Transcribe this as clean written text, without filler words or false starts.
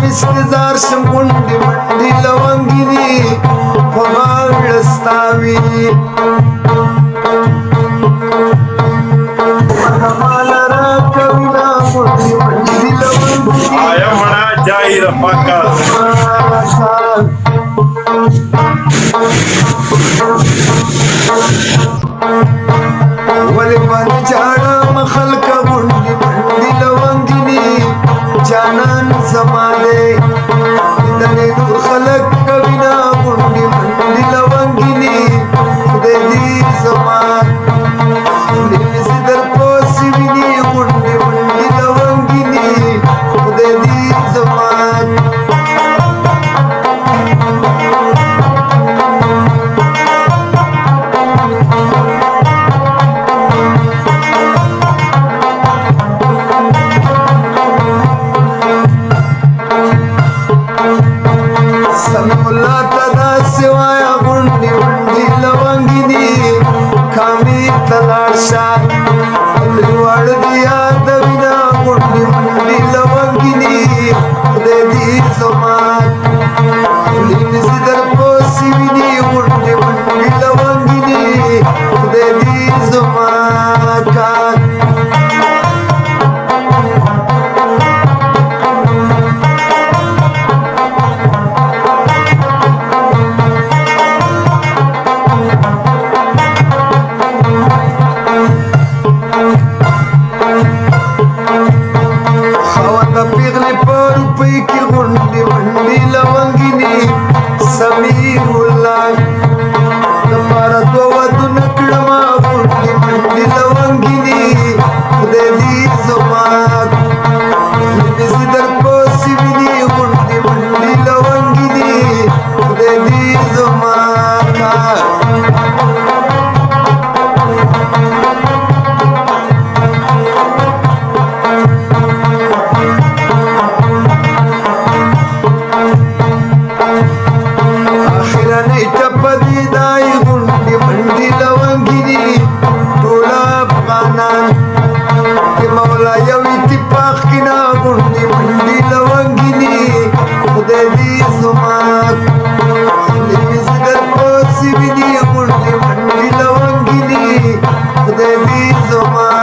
मिस्तेदार शंकुंडी मंडी लवंगिनी फवाळस्तावी मनमाला कविना मुंडी मंडी लवंगिनी आया म्हणा जाहीर पाका वले मन झाडा मखल का मुंडी मंडी लवंगिनी जानन समाले इतने दूर खलक कविना मुंडी मंडी लवंगिनी खुदे दी समान सिदर पोसी विनी मुंडी मंडी लवंगिनी खुदे दी समान समुला तदा शिवाया मुंडी मंडी लवंगिनी खामी तलाशा वाळ दिया दविना मुंडी मंडी लवंगिनी खुदे दी समान सिदर पोसी विनी मुंडी मंडी लवंगिनी खुदे दी समान पिघली पर पैकी गुंडी मंडी लवंगिनी समीरुल्ला परतोवतून किडमा गुंडी मंडी लवंगिनी खुदे दी जमात सिदर पोसी विनी गुंडी मंडी लवंगिनी खुदे दी जमात पदीदाई गुंडी मंडी लवंगिनी टोला पानान के मौला यवीती पाखिना गुंडी मंडी लवंगिनी खुदे दी सुमात सिदर पोसी विनी गुंडी मंडी लवंगिनी खुदे दी सुमात